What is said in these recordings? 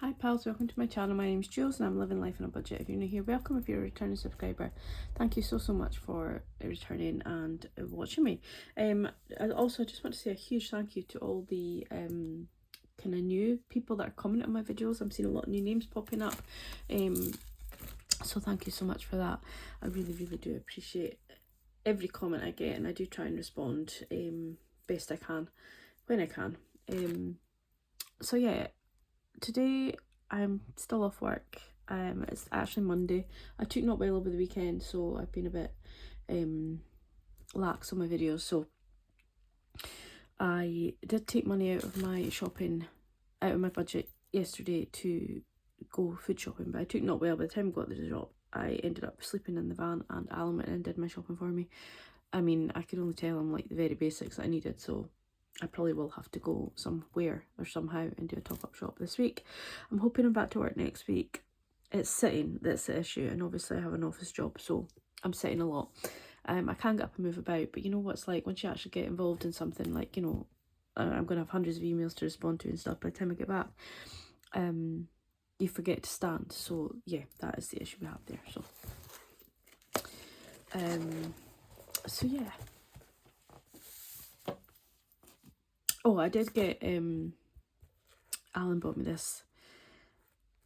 Hi pals, welcome to my channel. My name is Jules and I'm living life on a budget. If you're new here, welcome. If you're a returning subscriber, thank you so much for returning and watching me. I also just want to say a huge thank you to all the kind of new people that are commenting on my videos. I'm seeing a lot of new names popping up, so thank you so much for that. I really do appreciate every comment I get, and I do try and respond best I can when I can. So yeah, today I'm still off work. It's actually Monday. I took not well over the weekend, so I've been a bit lax on my videos. So I did take money out of my shopping, out of my budget yesterday to go food shopping, but I took not well. By the time I got to the shop, I ended up sleeping in the van, and Alan went and did my shopping for me. I mean, I could only tell him like the very basics that I needed, so I probably will have to go somewhere or somehow and do a top-up shop this week. I'm hoping I'm back to work next week. It's sitting that's the issue, and obviously I have an office job, so I'm sitting a lot. I can get up and move about, but you know what it's like once you actually get involved in something, like, you know, I'm going to have hundreds of emails to respond to and stuff by the time I get back. You forget to stand, so yeah, that is the issue we have there. So yeah. Oh, I did get Alan bought me this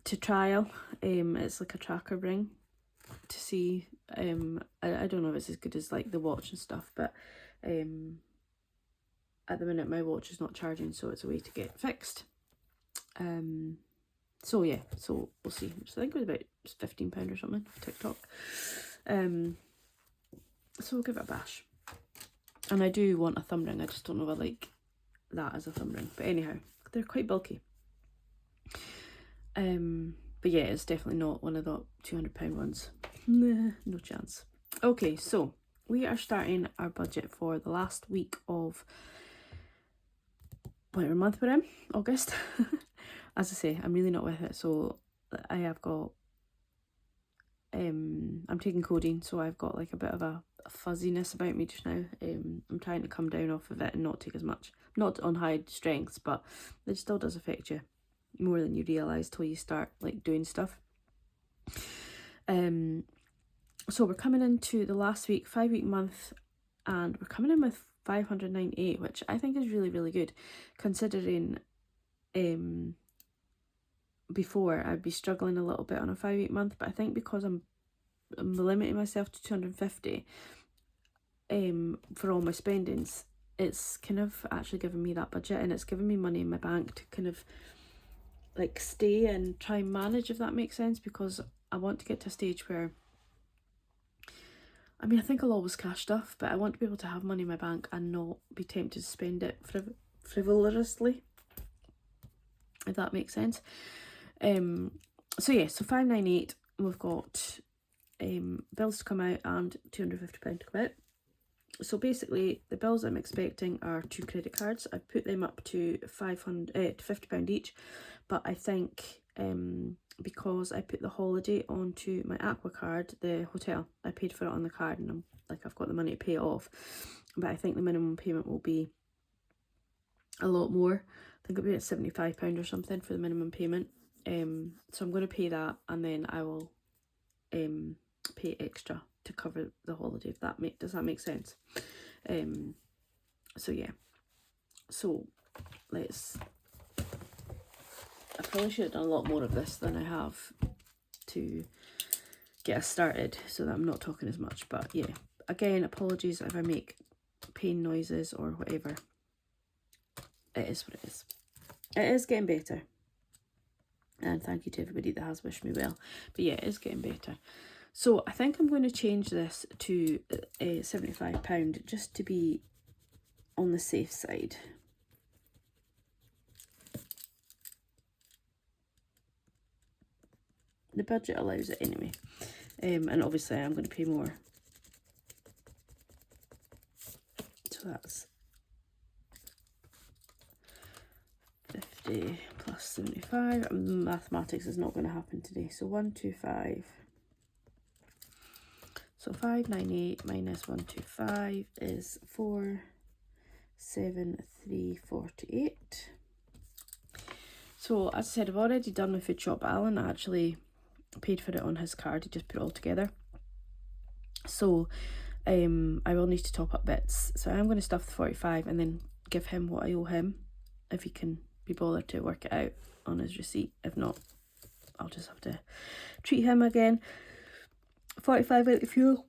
to trial. It's like a tracker ring to see. I don't know if it's as good as like the watch and stuff, but at the minute my watch is not charging, so it's a way to get fixed. So yeah, so we'll see. So I think it was about £15 or something for TikTok. So we'll give it a bash. And I do want a thumb ring. I just don't know if I like that as a thumb ring. But anyhow, they're quite bulky. But yeah, it's definitely not one of the £200 ones. Nah, no chance. Okay, so we are starting our budget for the last week of whatever month we're in, August. As I say, I'm really not with it, so I have got I'm taking codeine, so I've got like a bit of a fuzziness about me just now. I'm trying to come down off of it and not take as much. Not on high strengths, but it still does affect you more than you realise till you start like doing stuff. So we're coming into the last week, 5-week month, and we're coming in with 598, which I think is really good, considering before I'd be struggling a little bit on a 5-week month, but I think because I'm limiting myself to 250 for all my spendings, it's kind of actually given me that budget, and it's given me money in my bank to kind of like stay and try and manage, if that makes sense, because I want to get to a stage where, I mean, I think I'll always cash stuff, but I want to be able to have money in my bank and not be tempted to spend it frivolously, if that makes sense. So yeah, so 598, we've got bills to come out and £250 to come out. So basically the bills I'm expecting are 2 credit cards. I've put them up to £50 each, but I think because I put the holiday onto my Aqua card, the hotel, I paid for it on the card, and I've got the money to pay it off, but I think the minimum payment will be a lot more. I think it'll be at £75 or something for the minimum payment. So I'm going to pay that, and then I will pay extra to cover the holiday, if that does that make sense. So yeah, so I probably should have done a lot more of this than I have to get us started, so that I'm not talking as much. But yeah, again, apologies if I make pain noises or whatever. It is what it is. It is getting better, and thank you to everybody that has wished me well. But yeah, it is getting better. So I think I'm going to change this to £75 just to be on the safe side. The budget allows it anyway, and obviously I'm going to pay more. So that's 50 plus 75. Mathematics is not going to happen today. So 125. So 598 minus 125 is 47348. So as I said, I've already done my food shop. Alan actually paid for it on his card. He just put it all together. So I will need to top up bits. So I'm going to stuff the 45 and then give him what I owe him, if he can be bothered to work it out on his receipt. If not, I'll just have to treat him again. 45 out the fuel.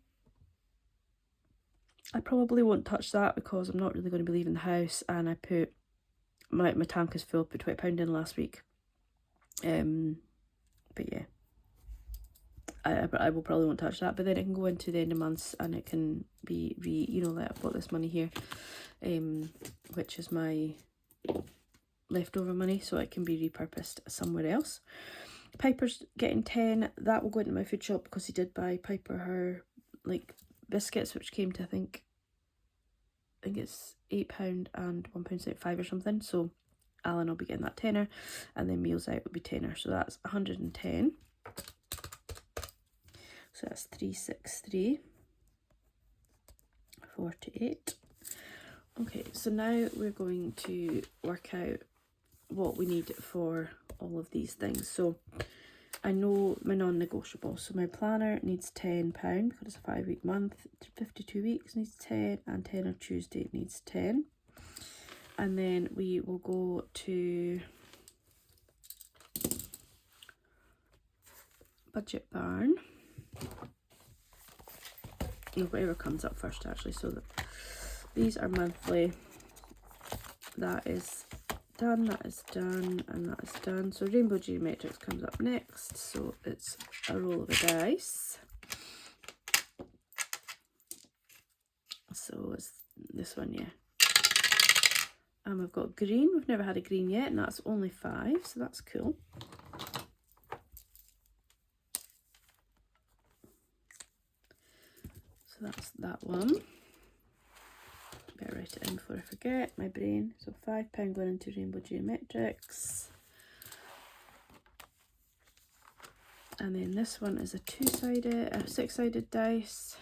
I probably won't touch that because I'm not really going to be leaving the house, and I put my tank is full, put £20 in last week. But yeah, I will probably won't touch that, but then it can go into the end of months and it can be like I've got this money here, which is my leftover money, so it can be repurposed somewhere else. Piper's getting 10. That will go into my food shop because he did buy Piper her like biscuits, which came to I think it's £8 and £1.75 or something. So Alan will be getting that tenner, and then meals out will be tenner. So that's 110. So that's 363. 48. Okay, so now we're going to work out what we need for all of these things. So I know my non-negotiable. So my planner needs £10 because it's a 5-week month. 52 weeks needs 10, and 10 on Tuesday needs 10. And then we will go to Budget Barn. No, whatever comes up first actually. So these are monthly. That is done, that is done, and that is done. So Rainbow Geometrics comes up next. So it's a roll of a dice. So it's this one, yeah. And we've got green. We've never had a green yet, and that's only 5, so that's cool. So that's that one. Better write it in before I forget, my brain. So £5 going into Rainbow Geometrics. And then this one is a 6-sided dice.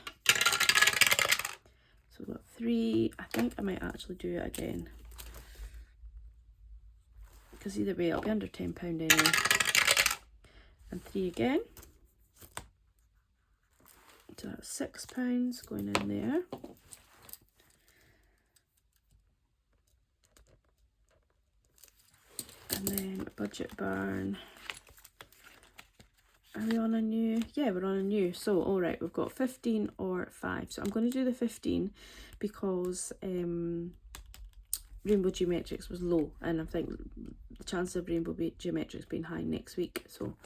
So we've got 3. I think I might actually do it again, because either way it'll be under £10 anyway. And 3 again. So that's £6 going in there. And then Budget Barn. Are we on a new? Yeah, we're on a new. So, all right, we've got 15 or 5. So I'm going to do the 15 because Rainbow Geometrics was low, and I think the chance of Rainbow Geometrics being high next week. So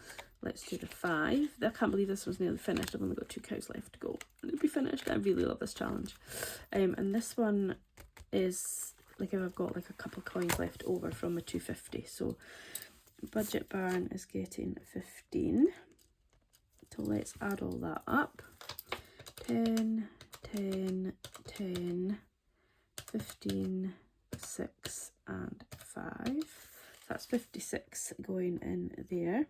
let's do the 5. I can't believe this one's nearly finished. I've only got 2 cows left to go, and it'll be finished. I really love this challenge. And this one is like if I've got like a couple coins left over from a 250. So Budget Barn is getting 15. So let's add all that up. 10, 10, 10, 15, 6 and 5. That's 56 going in there.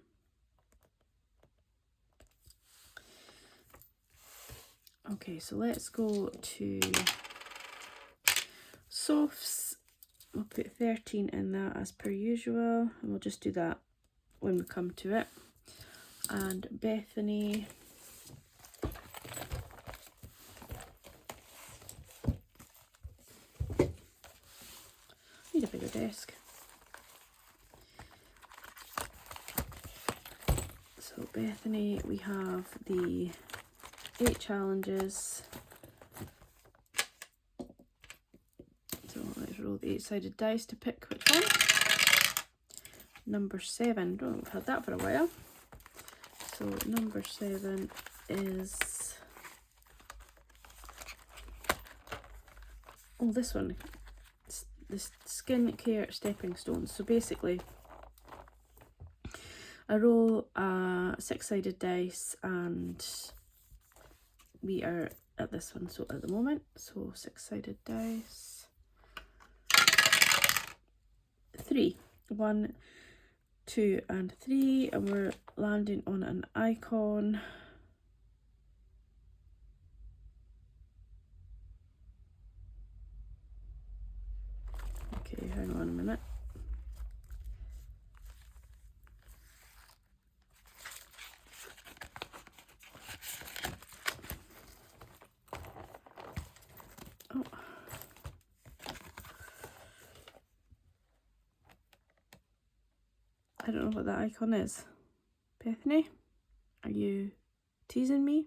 Okay, so let's go to softs. We'll put 13 in that as per usual, and we'll just do that when we come to it. And Bethany, need a bigger desk. So Bethany, we have the 8 challenges. So let's roll the 8-sided dice to pick which one. Number 7, don't know, we've had that for a while. So number 7 is, oh, this one, it's the Skin Care Stepping Stones. So basically, I roll a 6-sided dice, and we are at this one. So at the moment, so 6-sided dice, 3, 1, 2 and 3, and we're landing on an icon. Okay, hang on a minute. I don't know what that icon is. Bethany, are you teasing me?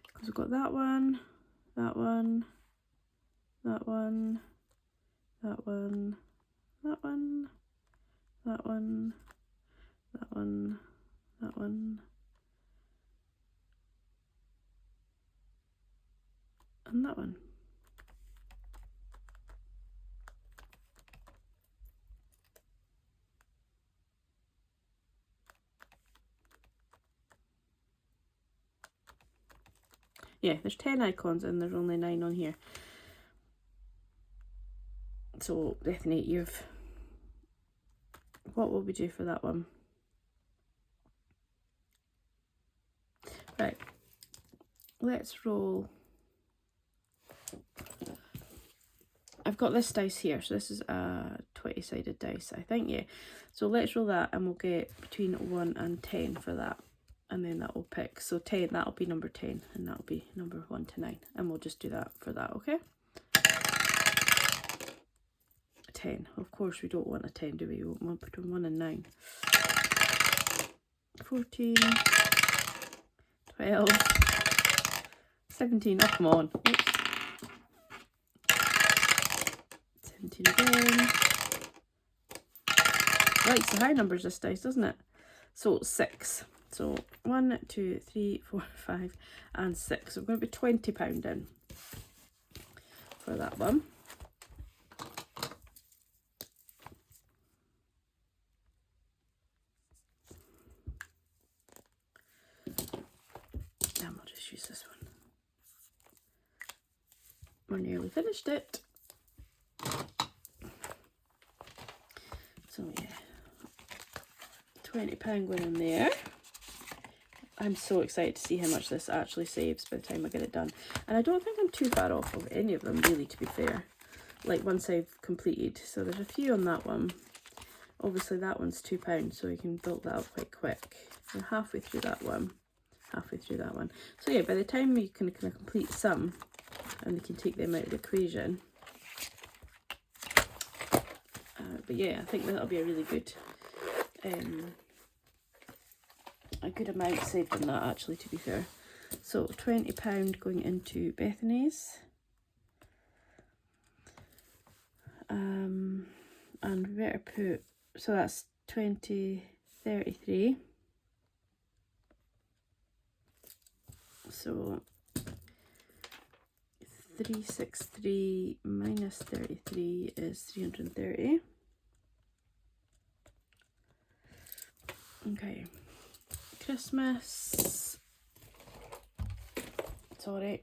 Because we've got that one, that one, that one, that one, that one, that one, that one, that one, and that one. Yeah, there's 10 icons and there's only 9 on here. So, Bethany, what will we do for that one? Right, let's roll. I've got this dice here, so this is a 20-sided dice, I think, yeah. So let's roll that and we'll get between 1 and 10 for that. And then that will pick. So 10, that'll be number 10, and that'll be number 1 to 9. And we'll just do that for that, okay? 10. Of course, we don't want a 10, do we? We want between 1 and 9. 14, 12, 17. Oh, come on. Oops. 17 again. Likes the high numbers, this dice, doesn't it? So 6. So 1, 2, 3, 4, 5, and 6. So we're going to be £20 in for that one. And we'll just use this one. We're nearly finished it. So yeah, £20 going in there. I'm so excited to see how much this actually saves by the time I get it done. And I don't think I'm too far off of any of them, really, to be fair. Like, once I've completed. So there's a few on that one. Obviously, that one's £2, so you can build that up quite quick. We're halfway through that one. Halfway through that one. So yeah, by the time you can kind of complete some, and you can take them out of the equation. But yeah, I think that'll be a really good... a good amount saved on that, actually, to be fair. So £20 going into Bethany's. And we better put, so that's 20, 33. So 363 minus 33 is 330. Okay. Christmas, sorry,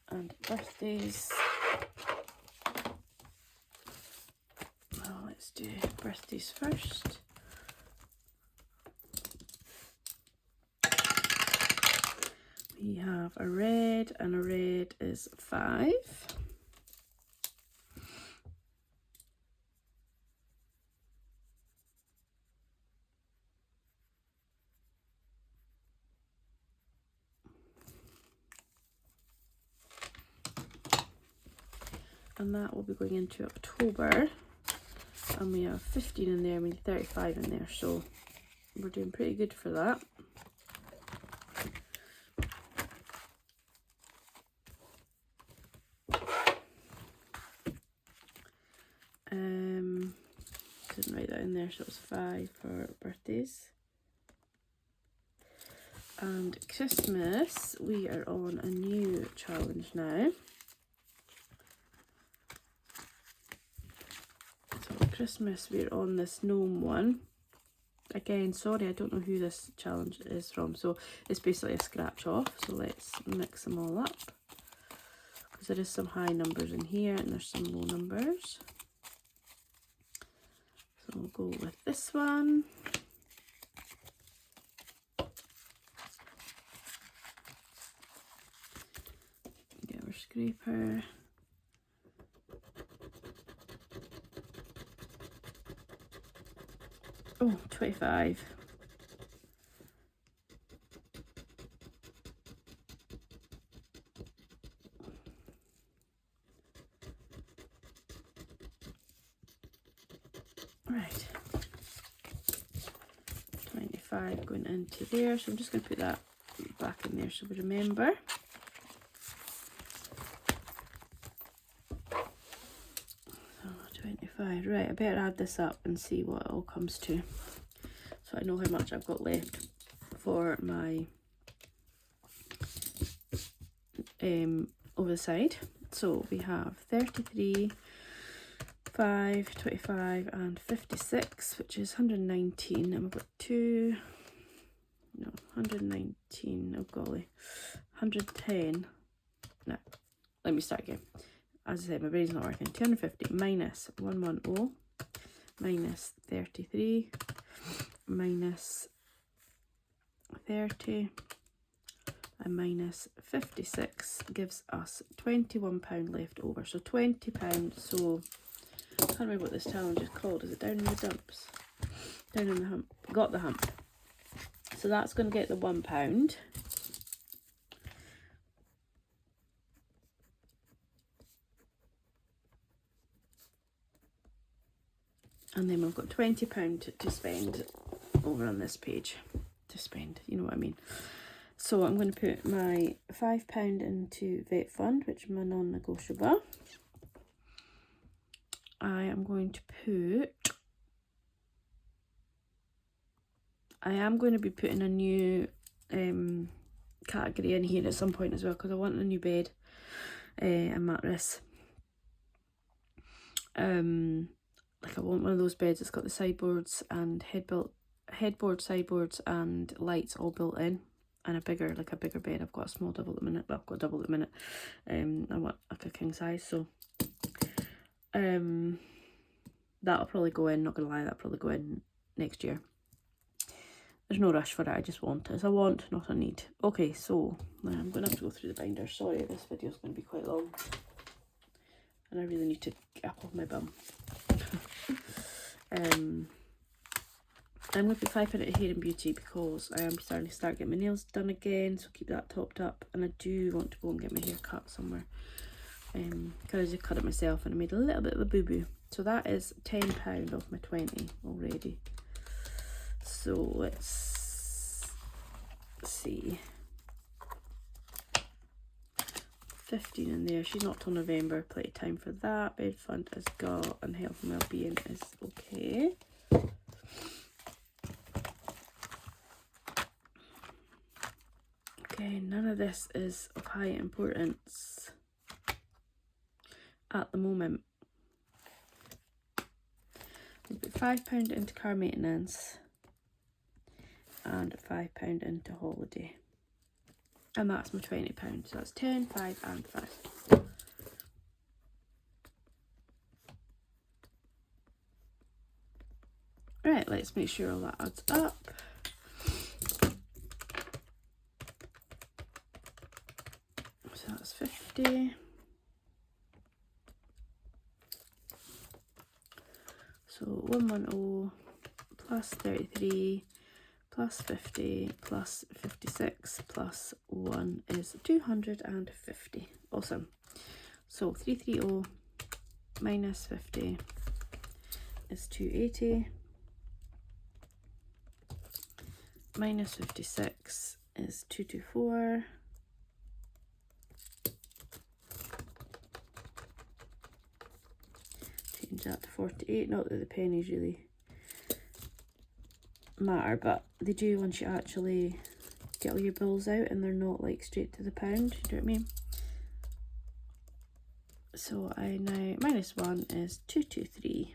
and birthdays. Well, let's do birthdays first. We have a red, and a red is 5. And that will be going into October, and we have 15 in there, we need 35 in there, so we're doing pretty good for that. Didn't write that in there, so it was 5 for birthdays. And Christmas, we are on a new challenge now. So Christmas, we're on this gnome one. Again, sorry, I don't know who this challenge is from. So it's basically a scratch off. So let's mix them all up. Because there is some high numbers in here and there's some low numbers. So we'll go with this one. Get our scraper. Oh, 25. Right. 25 going into there. So I'm just going to put that back in there so we remember. So 25. Right, I better add this up and see what it all comes to, so I know how much I've got left for my over the side. So we have 33, 5, 25 and 56, which is 119, and we've got 119, oh golly, 110, no, let me start again. As I said, my brain's not working. 250 minus 110 minus 33 minus 30 and minus 56 gives us £21 left over. So £20. So I can't remember what this challenge is called. Is it down in the dumps? Down in the hump. Got the hump. So that's going to get the £1. And then we've got £20 to spend over on this page. To spend, you know what I mean. So I'm going to put my £5 into vet fund, which is my non-negotiable. I am going to be putting a new category in here at some point as well, because I want a new bed and mattress. Like I want one of those beds that's got the sideboards and headboard, sideboards and lights all built in, and a bigger bed. I've got a small double at the minute. Well, I've got a double at the minute. I want like a king size, so that'll probably go in, not gonna lie, that'll probably go in next year. There's no rush for it, I just want it. It's a want, not a need. Okay, so I'm gonna have to go through the binder. Sorry, this video's gonna be quite long. And I really need to get up off my bum. I'm going to put £5 into hair and beauty because I am starting to getting my nails done again, so keep that topped up. And I do want to go and get my hair cut somewhere, because I just cut it myself and I made a little bit of a boo-boo. So that is £10 off my 20 already. So let's see. 15 in there. She's not till November. Plenty of time for that. Bed fund is got, and health and well-being is okay. Okay, none of this is of high importance at the moment. We put £5 into car maintenance and £5 into holiday. And that's my £20. So that's 10, 5 and 5. Right, let's make sure all that adds up. So that's 50. So 110 plus 33 plus 50 plus 56 plus 1 is 250. Awesome. So 330 minus 50 is 280. Minus 56 is 224. Change that to 48. Not that the pennies really matter, but they do once you actually get all your bills out and they're not like straight to the pound. Do you know what I mean? So I now minus 1 is 223.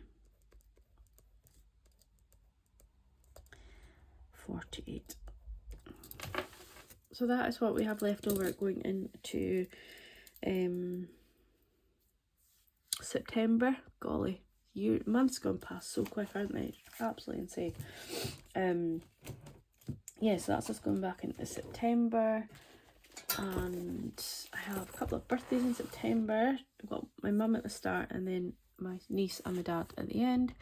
48. So that is what we have left over going into September. Golly, months gone past so quick, aren't they? Absolutely insane. Yeah, so that's us going back into September, and I have a couple of birthdays in September. I've got my mum at the start and then my niece and my dad at the end.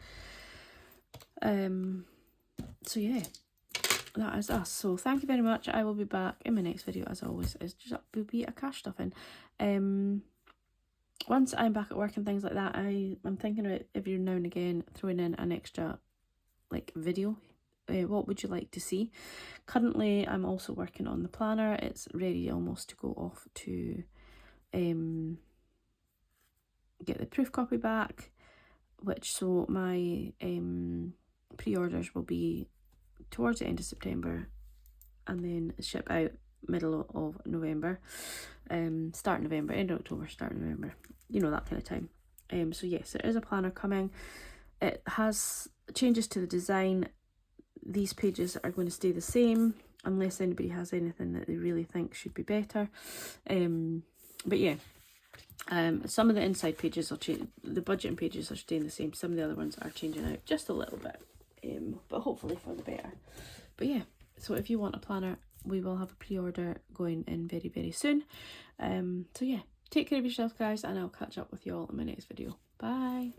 So yeah, that is us. So thank you very much. I will be back in my next video, as always. It's just will be a cash stuffing. once I'm back at work and things like that, I'm thinking about every now and again throwing in an extra like video. What would you like to see? Currently I'm also working on the planner. It's ready almost to go off to get the proof copy back, which so my pre-orders will be towards the end of September and then ship out middle of November, start November, end of October, start November, you know, that kind of time. So yes, there is a planner coming. It has changes to the design. These pages are going to stay the same unless anybody has anything that they really think should be better. But yeah, some of the inside pages will change. The budgeting pages are staying the same. Some of the other ones are changing out just a little bit, but hopefully for the better. But yeah, so if you want a planner, we will have a pre-order going in very, very soon. So yeah, take care of yourself, guys, and I'll catch up with you all in my next video. Bye.